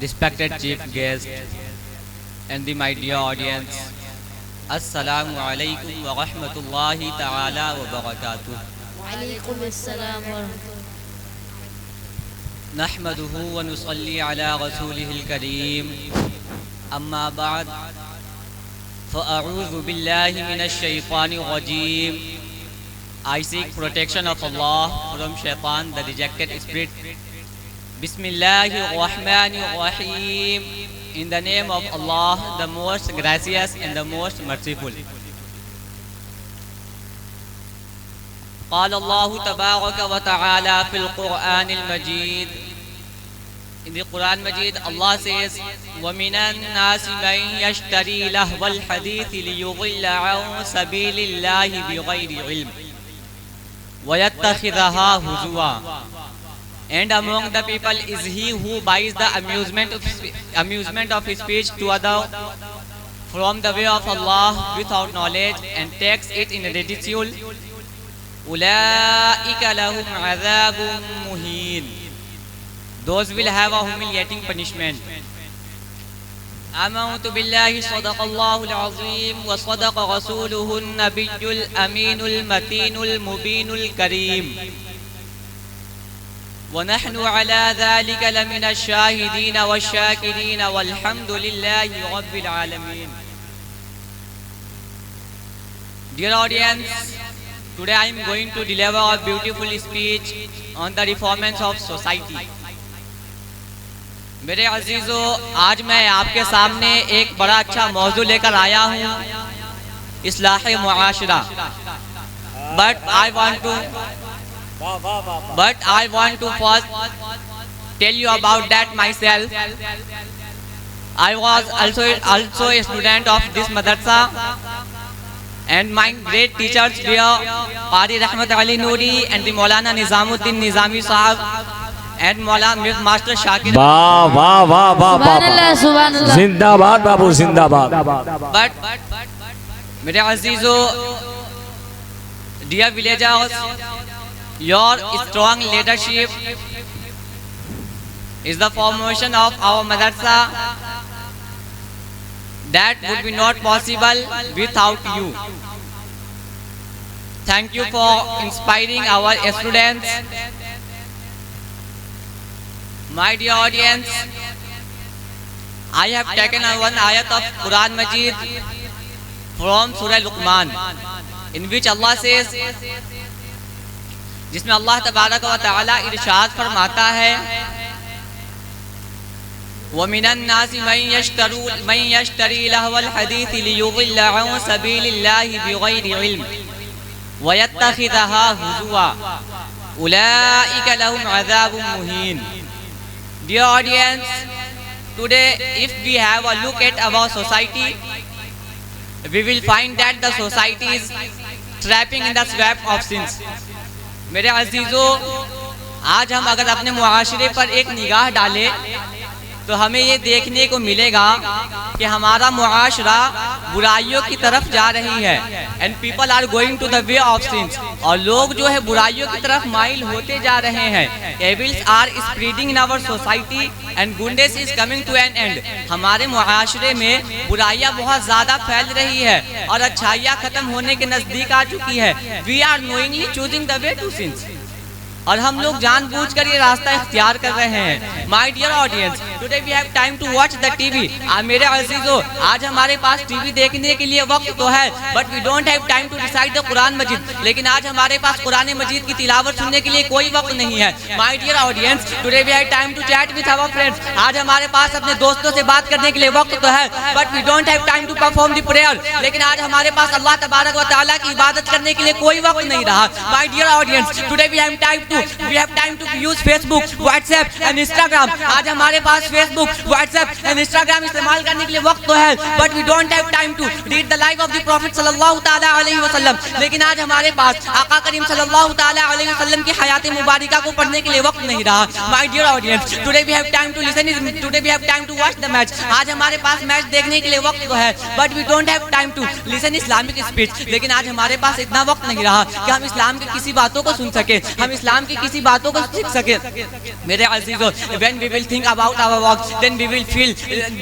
respected chief guest, and the my dear audience, Assalamu alaikum wa rahmatullahi ta'ala wa barakatuh. وعليكم السلام ورحمة الله. نحمده wa nusalli ala rasulihil kareem. Amma ba'd, fa'a'udhu billahi minash shaytanir rajeem. I seek protection of Allah from shaitan, the rejected spirit. Bismillahir Rahmanir Rahim. In the name of Allah, the most gracious and the most merciful. قال الله تبارك وتعالى في القرآن المجيد. In the Quran Majid, Allah says, وَمِنَ النَّاسِ مَن يَشْتَرِي لَهْوَ الْحَدِيثِ لِيُضِلَّ عَن سَبِيلِ اللَّهِ بِغَيْرِ عِلْمٍ وَيَتَّخِذَهَا هُزُوًا. And among the people is he who buys the amusement of his speech to other from the way of Allah without knowledge and takes it in ridicule. أُولَٰئِكَ لَهُمْ عَذَابٌ مُهِينٌ. Those will have a humiliating punishment. آمنت بالله صدق الله العظيم وصدق رسوله النبي الأمين المتين المبين الكريم ونحن على ذلك لمن الشاهدين والشاكرين والحمد لله رب العالمين. Dear audience, today I am going to deliver a beautiful speech on the reformance of society. میرے عزیزو، آج میں آپ کے سامنے ایک بڑا اچھا موضوع لے کر آیا ہوں، اصلاح معاشرہ. But I want to first tell you about that myself. I was also a student of this madrasa, and my great teachers were Qari Rahmat Ali Noori and the Maulana Nizamuddin Nizami Sahab and Maulana Master Shakir. Subhanallah. Zindabad Babu, Zindabad. But میرے عزیزو، dear villagers, your strong leadership is the formation of our madrasa. That would be not possible without you. Thank you for inspiring our students. My dear audience, I have taken one ayat of Quran Majid from Surah Luqman, in which Allah says, جس میں اللہ تبارک و تعالی ارشاد فرماتا ہے، وَمِنَ النَّاسِ مَن يَشْتَرِي لَهْوَ الْحَدِيثِ لِيُضِلَّ عَن سَبِيلِ اللَّهِ بِغَيْرِ عِلْمٍ وَيَتَّخِذَهَا هُزُوًا أُولَٰئِكَ لَهُمْ عَذَابٌ مُهِينٌ. Dear audience, today if we have a look at our society, we will find that the society is trapping in the web of sins. میرے عزیزو، آج ہم اگر اپنے معاشرے پر ایک نگاہ ڈالیں تو ہمیں یہ دیکھنے کو ملے گا کہ ہمارا معاشرہ برائیوں کی طرف جا رہی ہے. and people are going to the way of sins. اور لوگ جو ہے برائیوں کی طرف مائل ہوتے جا رہے ہیں. evils are spreading in our society and goodness is coming to an end. ہمارے معاشرے میں برائیاں بہت زیادہ پھیل رہی ہے اور اچھائیاں ختم ہونے کے نزدیک آ چکی ہے. we are knowingly choosing the way to sins. اور ہم لوگ جان بوجھ کر یہ راستہ اختیار کر رہے ہیں. My dear audience, today we have time to watch the TV. میرے عزیزو، آج ہمارے پاس ٹی وی دیکھنے کے لیے وقت تو ہے, but we don't have time to recite the قرآن مجید. لیکن آج ہمارے پاس قرآن مجید کی تلاوت سننے کے لیے کوئی وقت نہیں ہے. My dear audience, today we have time to chat with our friends. آج ہمارے پاس اپنے دوستوں سے بات کرنے کے لیے وقت تو ہے, but we don't have time to perform the prayer. لیکن آج ہمارے پاس اللہ تبارک و تعالیٰ کی عبادت کرنے کے لیے کوئی وقت نہیں رہا. My dear audience, today we have time to use Facebook, WhatsApp and Instagram. آج ہمارے پاس Facebook, WhatsApp and Instagram استعمال کرنے کے لیے وقت تو ہے, but we don't have time to read the life of the Prophet صلی اللہ تعالیٰ علیہ وسلم. لیکن آج ہمارے پاس آقا کریم صلی اللہ تعالیٰ علیہ وسلم کی حیات مبارکہ کو پڑھنے کے لیے وقت نہیں رہا. My dear audience, today we have time to listen, today we have time to watch the match. آج ہمارے پاس میچ دیکھنے کے لیے وقت تو ہے, but we don't have time to listen Islamic speech. لیکن آج ہمارے پاس اتنا وقت نہیں رہا کہ ہم اسلام کی کسی باتوں کو سن سکیں, ہم اسلام اسلام کی کسی باتوں کو سیکھ سکیں. میرے عزیزو, when we will think about our work, then we will feel,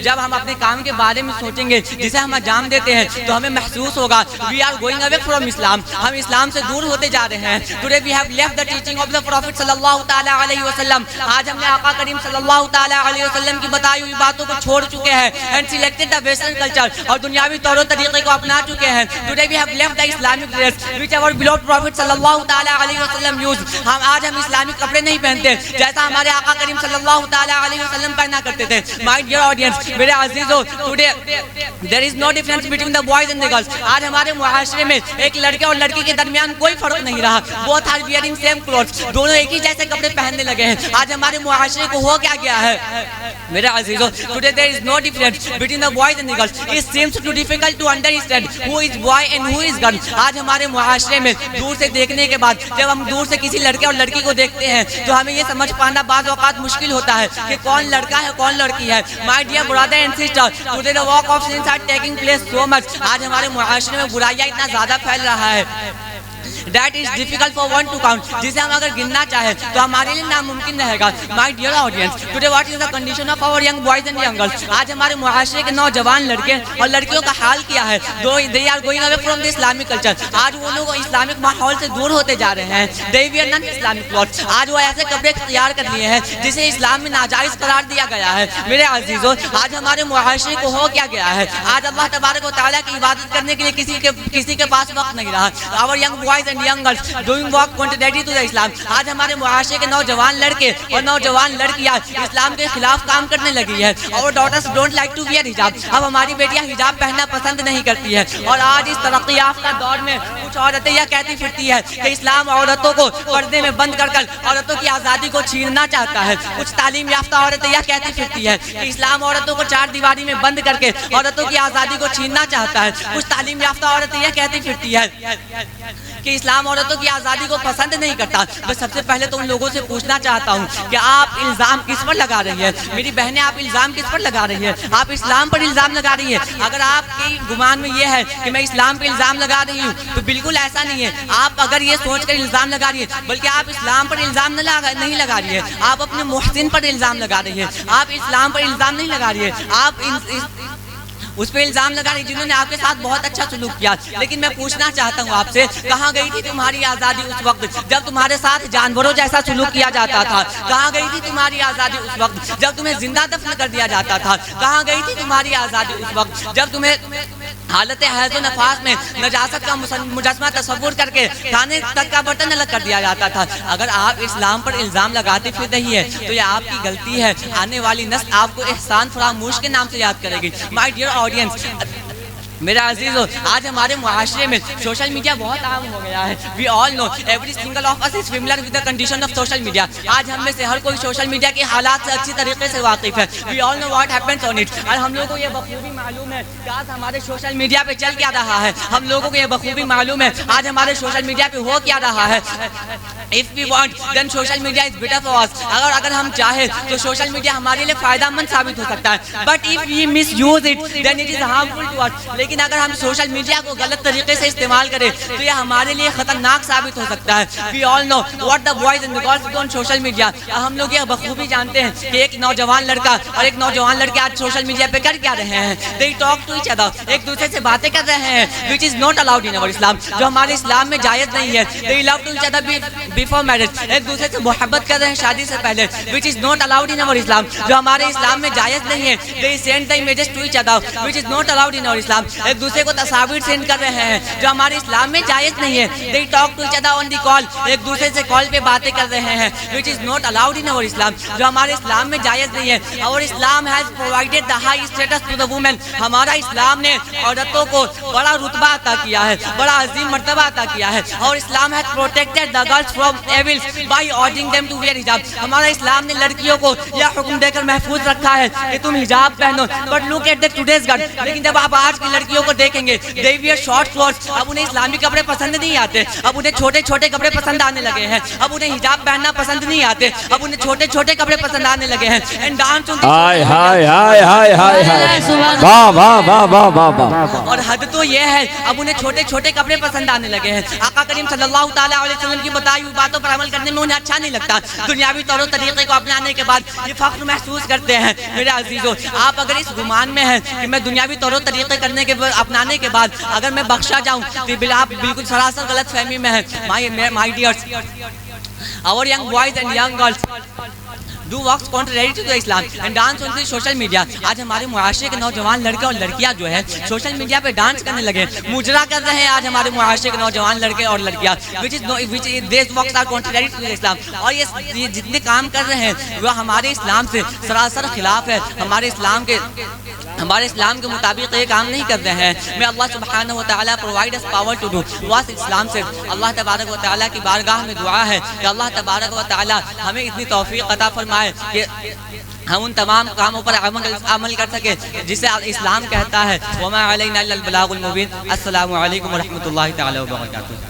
جب ہم اپنے کام کے بارے میں سوچیں گے جسے ہم انجام دیتے ہیں تو ہمیں محسوس ہوگا we are going away from Islam, ہم اسلام سے دور ہوتے جا رہے ہیں. Today we have left the teaching of the Prophet صلی اللہ تعالیٰ علیہ وسلم, آج ہم نے آقا کریم صلی اللہ تعالیٰ علیہ وسلم کی بتائی ہوئی باتوں کو چھوڑ چکے ہیں and selected the western culture, اور دنیاوی طور و طریقے کو اپنا چکے ہیں. Today we have left the Islamic dress which our beloved Prophet صلی اللہ تعالیٰ علیہ وسلم used, آج ہم اسلامک کپڑے نہیں پہنتے جیسا ہمارے آقا کریم صلی اللہ تعالیٰ علیہ وسلم پہنا کرتے تھے. My dear audience, میرے عزیزو, today there is no difference between the boys and the girls. آج ہمارے معاشرے میں ایک لڑکے اور لڑکی کے درمیان کوئی فرق نہیں رہا. both are wearing same clothes, دونوں ایک ہی جیسے کپڑے پہننے لگے ہیں. آج ہمارے معاشرے کو ہو کیا گیا ہے میرے عزیزو. Today there is no difference between the boys and the girls. It seems too difficult to understand who is boy and who is girl. آج ہمارے معاشرے میں دور سے دیکھنے کے بعد جب ہم دور سے کسی لڑکے اور لڑکی کو دیکھتے ہیں تو ہمیں یہ سمجھ پانا بعض اوقات مشکل ہوتا ہے کہ کون لڑکا ہے کون لڑکی ہے. My dear brother and sister, today the walk of sins are taking place so much. آج ہمارے معاشرے میں برائیاں اتنا زیادہ پھیل رہا ہے that is difficult for one to count, جسے ہم اگر گننا چاہیں تو ہمارے لیے ناممکن رہے گا. My dear audience, today what is the condition of our young boys and young girls? آج ہمارے معاشرے کے نوجوان لڑکے اور لڑکیوں کا حال کیا ہے؟ They are going away from the Islamic culture. آج وہ لوگ اسلامک ماحول سے دور ہوتے جا رہے ہیں. They wear non-Islamic clothes. آج وہ ایسے کپڑے اختیار کر لیے ہیں جسے اسلام میں ناجائز قرار دیا گیا ہے. میرے عزیزوں, آج ہمارے معاشرے کو ہو کیا گیا ہے؟ آج اللہ تبارک و تعالیٰ کی عبادت کرنے کے لیے کسی کے پاس وقت نہیں رہا. Our young boys and young girls doing work contrary to the Islam. آج ہمارے معاشرے کے نوجوان لڑکے اور نوجوان لڑکیاں اسلام کے خلاف کام کرنے لگی ہے. Our daughters don't like to wear hijab. اب ہماری بیٹیاں حجاب پہننا پسند نہیں کرتی ہے. اور آج اس ترقی یافتہ دور میں کچھ عورتیں یہ کہتی پھرتی ہے کہ اسلام عورتوں کو پردے میں بند کر عورتوں کی آزادی کو چھیننا چاہتا ہے. کچھ تعلیم یافتہ عورتیں یہ کہتی پھرتی ہے کہ اسلام عورتوں کو چار دیواری میں بند کر کے عورتوں کی آزادی کو چھیننا چاہتا ہے. کچھ تعلیم یافتہ عورتیں یہ کہتی پھرتی ہے کہ اسلام عورتوں کی آزادی کو پسند نہیں کرتا. میں سب سے پہلے تو ان لوگوں سے پوچھنا چاہتا ہوں کہ آپ الزام کس پر لگا رہی ہیں؟ میری بہنیں, آپ الزام کس پر لگا رہی ہیں؟ آپ اسلام پر الزام لگا رہی ہیں. اگر آپ کی گمان میں یہ ہے کہ میں اسلام پر الزام لگا رہی ہوں تو بالکل ایسا نہیں ہے. آپ اگر یہ سوچ کر الزام لگا رہی ہیں بلکہ آپ اسلام پر الزام نہیں لگا رہی ہے, آپ اپنے محسن پر الزام لگا رہی ہے. آپ اسلام پر الزام نہیں لگا رہی ہے, آپ اس پہ الزام لگا رہی جنہوں نے آپ کے ساتھ بہت اچھا سلوک کیا. لیکن میں پوچھنا چاہتا ہوں آپ سے, کہاں گئی تھی تمہاری آزادی اس وقت جب تمہارے ساتھ جانوروں جیسا سلوک کیا جاتا تھا؟ کہاں گئی تھی تمہاری آزادی اس وقت جب تمہیں زندہ دفن کر دیا جاتا تھا؟ کہاں گئی تھی تمہاری آزادی اس وقت جب تمہیں حالت حیض و نفاس میں نجاست کا مجسمہ تصور کر کے کھانے تک کا برتن الگ کر دیا جاتا تھا؟ اگر آپ اسلام پر الزام لگاتے پھر رہی ہے تو یہ آپ کی غلطی ہے. آنے والی نسل آپ کو احسان فراموش کے نام سے یاد کرے گی. مائی ڈیئر آڈینس, میرا عزیزو, آج ہمارے معاشرے میں سوشل میڈیا بہت عام ہو گیا ہے. We all know every single of us is familiar with the condition of social media. آج ہم میں سے ہر کوئی سوشل میڈیا کے حالات سے اچھی طریقے سے واقف ہے. We all know what happens on it. اور ہم لوگوں کو یہ بخوبی معلوم ہے کہ آج ہمارے سوشل میڈیا پہ چل کیا رہا ہے. ہم لوگوں کو یہ بخوبی معلوم ہے آج ہمارے سوشل میڈیا پہ ہو کیا رہا ہے. If we want, then social media is better for us. اگر ہم چاہیں تو سوشل میڈیا ہمارے لیے فائدہ مند ثابت ہو سکتا ہے. But if we misuse it, then it is harmful to us. لیکن اگر ہم سوشل میڈیا کو غلط طریقے سے استعمال کریں تو یہ ہمارے لیے خطرناک ثابت ہو سکتا ہے. We all know what the boys and the girls do on social media. ہم لوگ یہ بخوبی جانتے ہیں کہ ایک نوجوان لڑکا اور ایک نوجوان لڑکی آج سوشل میڈیا پہ کر کیا رہے ہیں. They talk to each other. ایک دوسرے سے باتیں کر رہے ہیں which is not allowed in our Islam. جو ہمارے اسلام میں جائز نہیں ہے. They love to each other before marriage. ایک دوسرے سے محبت کر رہے ہیں شادی سے پہلے which is not allowed in our Islam. جو ہمارے اسلام میں جائز نہیں ہے. They send the images to each other which is not allowed in our Islam. ایک دوسرے کو تصاویر سینڈ کر رہے ہیں جو ہمارے اسلام میں جائز نہیں ہے. They talk to each other on the call. ایک دوسرے سے کال پہ باتیں کر رہے ہیں which is not allowed in our Islam. جو ہمارے اسلام میں جائز نہیں ہے. Our Islam has provided the high status to the women. ہمارا اسلام نے عورتوں کو بڑا رتبہ عطا کیا ہے, بڑا عظیم مرتبہ عطا کیا ہے. اور اسلام has protected the girls from evils by ordering them to wear hijab. ہمارا اسلام نے لڑکیوں کو یہ حکم دے کر محفوظ رکھا ہے کہ تم حجاب پہنو. But look at the today's girl. لیکن جب آپ آج کی لڑکی لڑکیوں کو دیکھیں گے they wear short clothes. اب انہیں اسلامی کپڑے پسند نہیں آتے, اب انہیں چھوٹے چھوٹے کپڑے پسند آنے لگے ہیں, اب انہیں حجاب پہننا پسند نہیں آتے, اب انہیں چھوٹے چھوٹے کپڑے پسند آنے لگے ہیں. and dance on the ہائے ہائے ہائے ہائے ہائے ہائے واہ واہ واہ واہ واہ واہ. اور حد تو یہ ہے اب انہیں چھوٹے چھوٹے کپڑے پسند آنے لگے ہیں. آقا کریم صلی اللہ تعالیٰ علیہ وسلم کی بتائی ہوئی باتوں پر عمل کرنے میں انہیں اچھا نہیں لگتا. دنیاوی طور و طریقے کو اپنانے کے بعد یہ فخر محسوس کرتے ہیں. میرے عزیزو, آپ اگر اس گمان میں ہیں کہ میں دنیاوی طور و طریقے اپنانے کے بعد اگر میں بخشا جاؤں تو آپ بالکل سراسر غلط فہمی میں ہیں. My dears, our young boys and young girls do works contrary to the Islam and dance on the social media. آج ہمارے معاشرے کے نوجوان لڑکے اور لڑکیاں جو ہیں سوشل میڈیا پہ ڈانس کرنے لگے, مجرا کر رہے ہیں آج ہمارے معاشرے کے نوجوان لڑکے اور لڑکیاں, which these works are contrary to the Islam. اور یہ جتنے کام کر رہے ہیں وہ ہمارے اسلام سے سراسر خلاف ہے. ہمارے اسلام کے مطابق یہ کام نہیں کر رہے ہیں. میں اللہ سبحانہ و تعالیٰ provide us power to do was اسلام سے اللہ تبارک و تعالیٰ کی بارگاہ میں دعا ہے کہ اللہ تبارک و تعالیٰ ہمیں اتنی توفیق عطا فرمائے کہ ہم ان تمام کاموں پر عمل کر سکیں جسے اسلام کہتا ہے. وما علینا الا البلاغ المبین. السلام علیکم ورحمۃ اللہ تعالیٰ وبرکاتہ.